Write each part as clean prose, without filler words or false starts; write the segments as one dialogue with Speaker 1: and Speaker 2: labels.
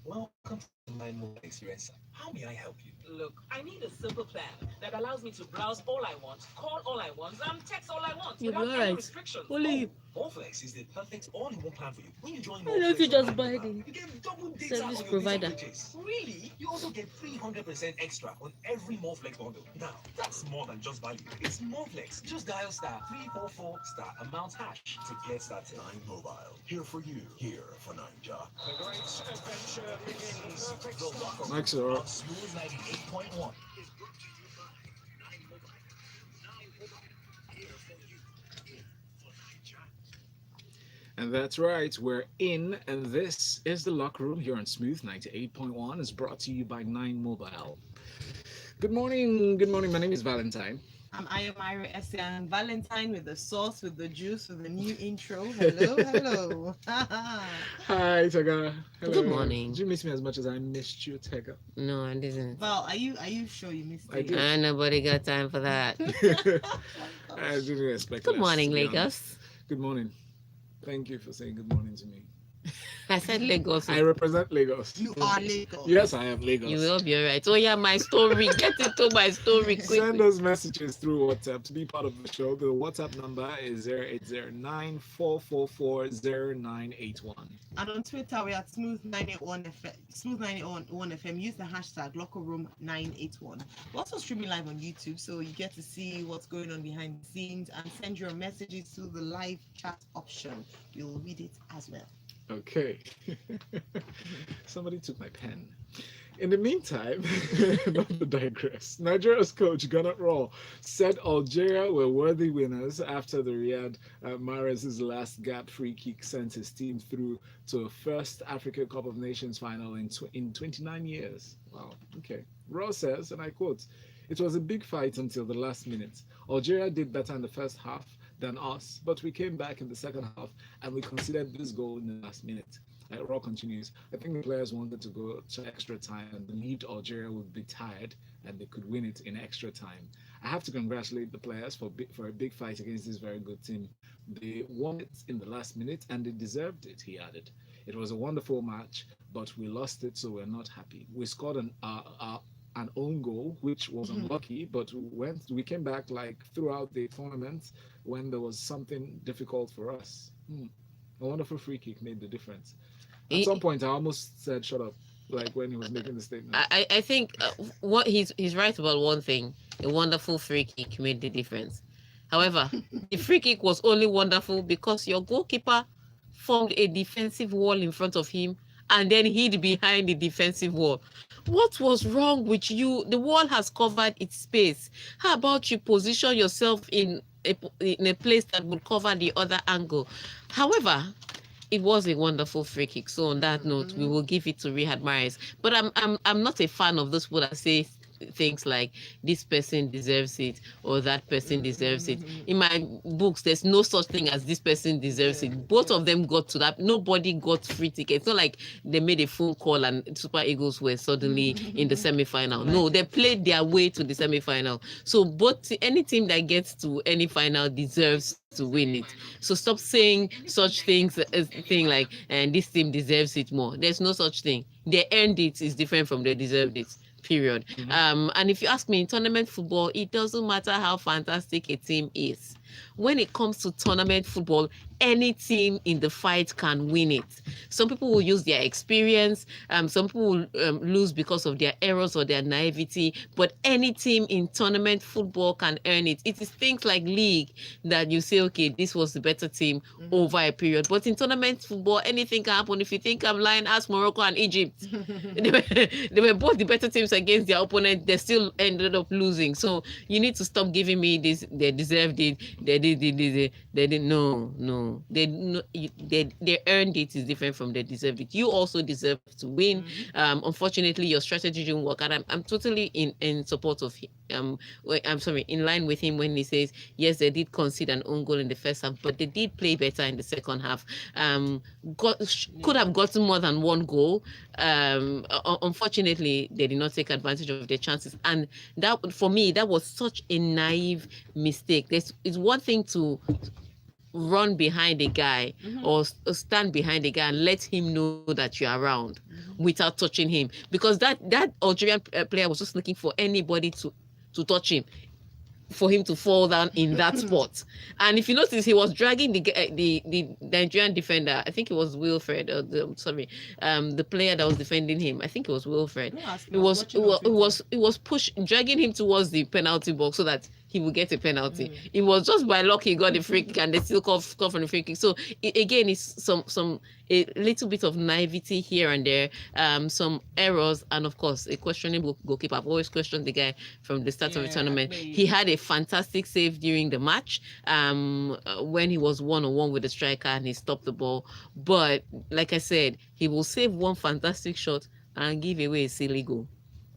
Speaker 1: Welcome to my mobile experience. How may I help you?
Speaker 2: Look, I need a simple plan that allows me to browse all I want, call all I want, and text all I want
Speaker 3: You'll be
Speaker 2: without any
Speaker 3: alright.
Speaker 2: restrictions.
Speaker 3: Only
Speaker 1: Oh,
Speaker 3: you.
Speaker 1: Moreflex is the perfect all-in-one plan for you. When you join
Speaker 3: Why don't you
Speaker 1: Moreflex on
Speaker 3: just
Speaker 1: 9
Speaker 3: buy
Speaker 1: Mobile,
Speaker 3: the
Speaker 1: you get double data
Speaker 3: service
Speaker 1: on your data
Speaker 3: provider?
Speaker 1: purchase. Really? You also get 300% extra on every Moreflex bundle. Now, that's more than just value. It's Moreflex. Just dial star 344 star amount hash to get started. 9 Mobile. Here for you. Here for Ninja. The great adventure begins. The Locker
Speaker 4: Mike's
Speaker 1: Room
Speaker 4: alright.
Speaker 1: on Smooth 98.1.
Speaker 4: And that's right, we're in, and this is the locker room here on Smooth 98.1. Is brought to you by 9 Mobile. Good morning. My name is Valentine.
Speaker 3: I'm Ayomari Essien Valentine with the sauce, with the juice, with the new intro. Hello, hello.
Speaker 4: Hi, Tega.
Speaker 5: Good
Speaker 4: Hello. Did
Speaker 5: morning.
Speaker 4: you miss me as much as I missed you, Tega?
Speaker 5: No, I didn't.
Speaker 3: Val, are you sure you missed
Speaker 4: I
Speaker 3: it?
Speaker 4: did.
Speaker 5: Nobody got time for that.
Speaker 4: I didn't expect
Speaker 5: Good
Speaker 4: less, to
Speaker 5: morning,
Speaker 4: be honest.
Speaker 5: Lagos.
Speaker 4: Good morning. Thank you for saying good morning to me.
Speaker 5: I said Lagos.
Speaker 4: I represent Lagos.
Speaker 3: You are Lagos.
Speaker 4: Yes, I am
Speaker 5: You
Speaker 4: Lagos.
Speaker 5: will be alright. Oh yeah, my story. Get into my story
Speaker 4: Send
Speaker 5: quickly.
Speaker 4: us messages through WhatsApp to be part of the show. The WhatsApp number is 0809
Speaker 3: And on Twitter, we are at Smooth981 FM. Smooth981 FM. Use the hashtag LockerRoom981. We're also streaming live on YouTube, so you get to see what's going on behind the scenes and send your messages to the live chat option. We'll read it as well.
Speaker 4: Okay. Somebody took my pen. In the meantime, not to digress, Nigeria's coach Gannett Raw said Algeria were worthy winners after the Riyad Mahrez's last gap free kick sent his team through to a first Africa Cup of Nations final in 29 years. Wow, okay. Raw says, and I quote, "It was a big fight until the last minute. Algeria did better in the first half than us, but we came back in the second half and we conceded this goal in the last minute." Raw continues. I think the players wanted to go to extra time and believed Algeria would be tired and they could win it in extra time. I have to congratulate the players for a big fight against this very good team. They won it in the last minute and they deserved it, he added. It was a wonderful match, but we lost it, so we're not happy. We scored an own goal, which was unlucky, but we came back like throughout the tournament when there was something difficult for us. A wonderful free kick made the difference. At some point, I almost said "shut up," like when he was making the statement.
Speaker 5: I think what he's right about one thing. A wonderful free kick made the difference. However, the free kick was only wonderful because your goalkeeper formed a defensive wall in front of him and then hid behind the defensive wall. What was wrong with you? The wall has covered its space. How about you position yourself in a place that would cover the other angle? However, it was a wonderful free kick. So on that note, we will give it to Riyad Mahrez. But I'm not a fan of those people that say things like this person deserves it or that person deserves it. In my books, there's no such thing as this person deserves it. Both of them got to that. Nobody got free tickets. It's not like they made a phone call and Super Eagles were suddenly in the semi-final. No, they played their way to the semi-final. So both any team that gets to any final deserves to win it. So stop saying such things as thing like and this team deserves it more. There's no such thing. They earned it is different from they deserved it. Period. And if you ask me in tournament football, it doesn't matter how fantastic a team is. When it comes to tournament football, any team in the fight can win it. Some people will use their experience. Some people will lose because of their errors or their naivety. But any team in tournament football can earn it. It is things like league that you say, okay, this was the better team over a period. But in tournament football, anything can happen. If you think I'm lying, ask Morocco and Egypt. They were both the better teams against their opponent. They still ended up losing. So you need to stop giving me this. They deserved it. They didn't. No. They earned it is different from they deserved it. You also deserve to win. Unfortunately, your strategy didn't work, and I'm totally in support of him. I'm sorry, in line with him when he says yes, they did concede an own goal in the first half, but they did play better in the second half. Could have gotten more than one goal. Unfortunately, they did not take advantage of their chances, and that for me that was such a naive mistake. It's one thing to run behind a guy or stand behind a guy and let him know that you're around without touching him, because that Algerian player was just looking for anybody to touch him, for him to fall down in that spot. And if you notice, he was dragging the Nigerian defender. I think it was Wilfred. The player that was defending him. I think it was Wilfred. It was dragging him towards the penalty box so that he would get a penalty. It was just by luck he got the free kick, and they still call from the free kick. So again, it's a little bit of naivety here and there, some errors, and of course a questionable goalkeeper. I've always questioned the guy from the start of the tournament. He had a fantastic save during the match, when he was 1-on-1 with the striker and he stopped the ball. But like I said, he will save one fantastic shot and give away a silly goal.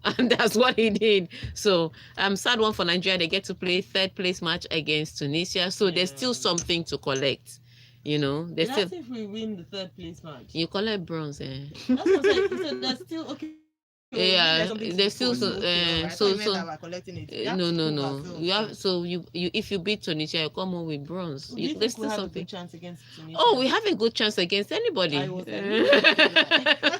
Speaker 5: And that's what he did. So sad one for Nigeria. They get to play third place match against Tunisia. So there's still something to collect. You know, there's still.
Speaker 3: If we win the third place match,
Speaker 5: You collect bronze.
Speaker 3: that's what I'm saying. So there's still okay.
Speaker 5: Yeah, there's still no. You have you if you beat Tunisia, you come home with bronze. There's still something.
Speaker 3: Chance against Tunisia?
Speaker 5: Oh, we have a good chance against anybody.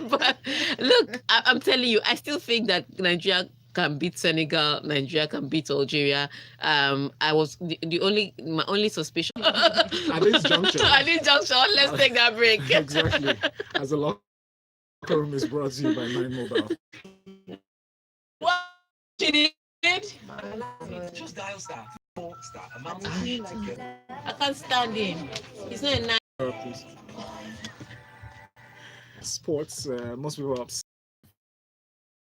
Speaker 5: But look, I'm telling you, I still think that Nigeria can beat Senegal, Nigeria can beat Algeria. I was my only suspicion.
Speaker 4: At this juncture,
Speaker 5: let's take that break.
Speaker 4: Exactly. As a locker room is brought to you by 9 Mobile.
Speaker 5: What she did?
Speaker 1: Just dial star 4 star amount hash to get.
Speaker 5: I can't stand him. He's not a nice.
Speaker 4: Sports, most people are upset.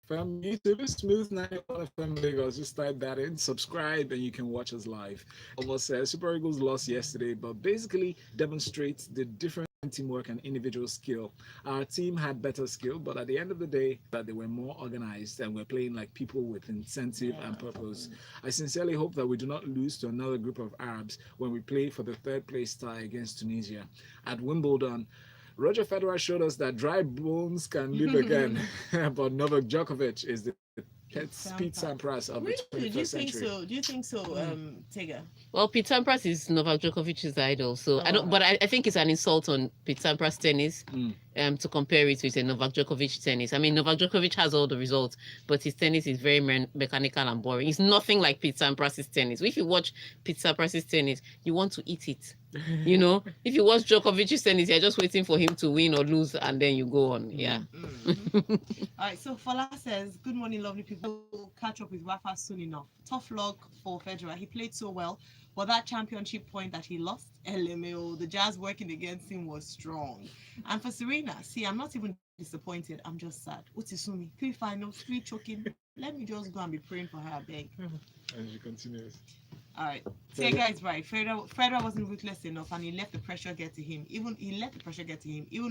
Speaker 4: YouTube is Smooth 91 FM Lagos. Just type that in, subscribe, and you can watch us live. Almost Super Eagles lost yesterday, but basically demonstrates the difference in teamwork and individual skill. Our team had better skill, but at the end of the day, that they were more organized and we're playing like people with incentive and purpose. I sincerely hope that we do not lose to another group of Arabs when we play for the third place tie against Tunisia. At Wimbledon, Roger Federer showed us that dry bones can live again, but Novak Djokovic is the Pete Sampras of the 21st century.
Speaker 3: Do you think so, Tega?
Speaker 5: Well, Pete Sampras is Novak Djokovic's idol, so I think it's an insult on Pete Sampras tennis to compare it with a Novak Djokovic tennis. I mean, Novak Djokovic has all the results, but his tennis is very mechanical and boring. It's nothing like Pete Sampras's tennis. If you watch Pete Sampras's tennis, you want to eat it. You know, if you watch Djokovic's tennis, you're just waiting for him to win or lose, and then you go on. Yeah.
Speaker 3: All right. So Fola says, "Good morning, lovely people. We'll catch up with Rafa soon enough. Tough luck for Federer. He played so well, but that championship point that he lost, LMAO, the Jazz working against him was strong. And for Serena, see, I'm not even disappointed. I'm just sad. Utisumi, 3 finals, 3 choking. Let me just go and be praying for her, I beg."
Speaker 4: And she continues.
Speaker 3: All right. Tega is right. Federer wasn't ruthless enough, and he let the pressure get to him. Even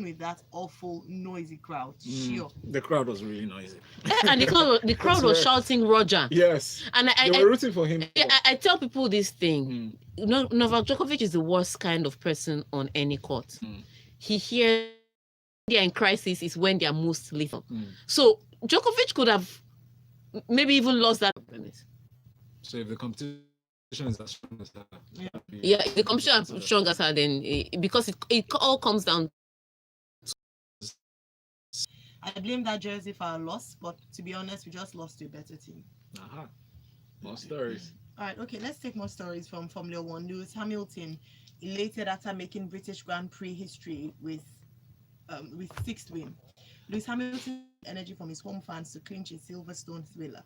Speaker 3: with that awful noisy crowd. Sure.
Speaker 4: The crowd was really noisy.
Speaker 5: And the crowd was shouting Roger.
Speaker 4: Yes.
Speaker 5: And
Speaker 4: they were rooting for him.
Speaker 5: I tell people this thing. Novak Djokovic is the worst kind of person on any court. He hears they're in crisis is when they're most lethal. So Djokovic could have maybe even lost that.
Speaker 4: So if the competition is as strong as that,
Speaker 5: if the competition is strong as her, then because it all comes down.
Speaker 3: I blame that jersey for our loss, but to be honest, we just lost to a better team.
Speaker 4: More stories.
Speaker 3: All right, okay, let's take more stories from Formula One. Lewis Hamilton elated after making British Grand Prix history with 6th win. Lewis Hamilton energy from his home fans to clinch a Silverstone thriller.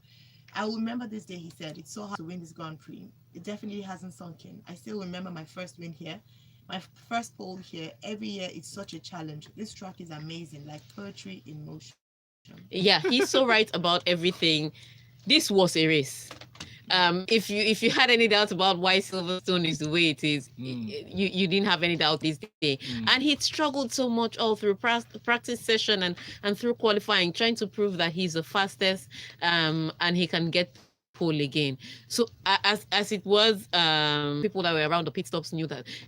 Speaker 3: "I will remember this day," he said. "It's so hard to win this Grand Prix. It definitely hasn't sunk in. I still remember my first win here, my first pole here. Every year it's such a challenge. This track is amazing, like poetry in motion."
Speaker 5: Yeah, he's so right about everything. This was a race. If you had any doubt about why Silverstone is the way it is, you didn't have any doubt this day. And he struggled so much all through practice session and through qualifying, trying to prove that he's the fastest and he can get pole again. So as it was, people that were around the pit stops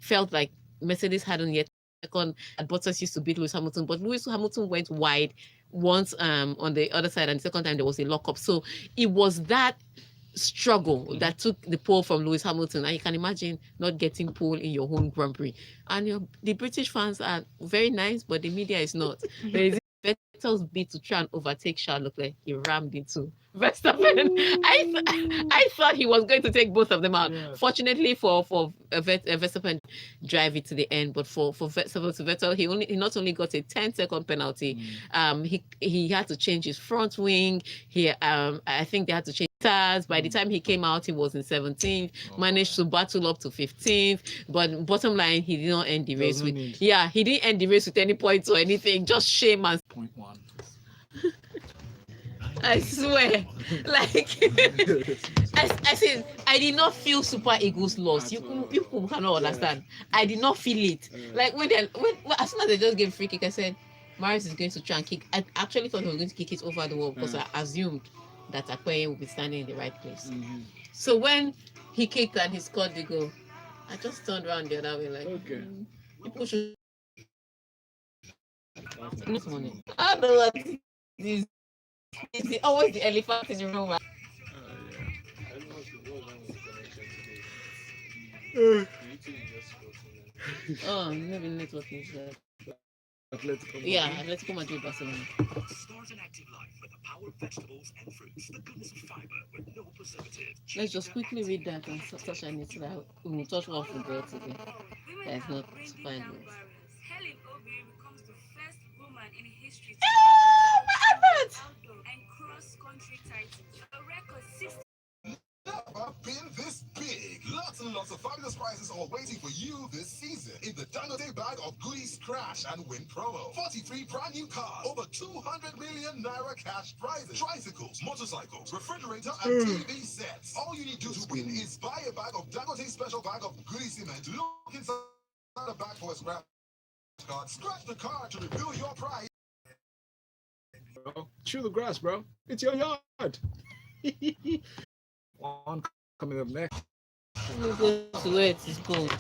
Speaker 5: felt like Mercedes hadn't yet second, and Bottas used to beat Lewis Hamilton, but Lewis Hamilton went wide once on the other side, and the second time there was a lockup. So it was that struggle that took the pole from Lewis Hamilton, and you can imagine not getting pole in your home Grand Prix. And the British fans are very nice, but the media is not. There is Vettel's bid to try and overtake Charles Leclerc. He rammed into Verstappen. I thought he was going to take both of them out.
Speaker 4: Yes.
Speaker 5: Fortunately for Verstappen, drive it to the end. But for Vettel, he not only got a 10-second penalty. He had to change his front wing. I think they had to change tires. By the time he came out, he was in 17th. Managed to battle up to 15th. But bottom line, he did not end the race with. Yeah, he didn't end the race with any points or anything. Just shame and.
Speaker 4: 0.1.
Speaker 5: I swear, like I said, I did not feel Super Eagles loss. You cannot understand. I did not feel it. Like when as soon as they just gave free kick, I said, Marius is going to try and kick. I actually thought he was going to kick it over the wall because I assumed that Akpeye would be standing in the right place. So when he kicked and he scored the goal, I just turned around the other way like,
Speaker 4: Okay.
Speaker 5: People should. This morning, I don't know what this. It's always the elephant in the room. Oh, maybe networking is that. Yeah, Atletico Madrid, Barcelona.
Speaker 1: Start an active life with the power of vegetables and fruits, the goodness of fiber with no preservatives.
Speaker 5: Let's just quickly read that and touch on it so that we will touch one football today. That is not fine.
Speaker 6: Helen Obiri becomes the first woman in history to
Speaker 5: Oh,
Speaker 6: outdoor and cross-country titles. A record 60.
Speaker 7: Never been this big. Lots and lots of fabulous prizes are waiting for you this season in the Dangote bag of goodies crash and win promo. 43 brand new cars, over 200 million naira cash prizes, tricycles, motorcycles, refrigerator and TV sets. All you need to do to win is buy a bag of Dangote special bag of goodie cement. Look inside the bag for a scratch card. Scratch the card to reveal your prize.
Speaker 4: Bro, chew the grass, bro. It's your yard. One coming up next.
Speaker 5: Let me go to where it is cold.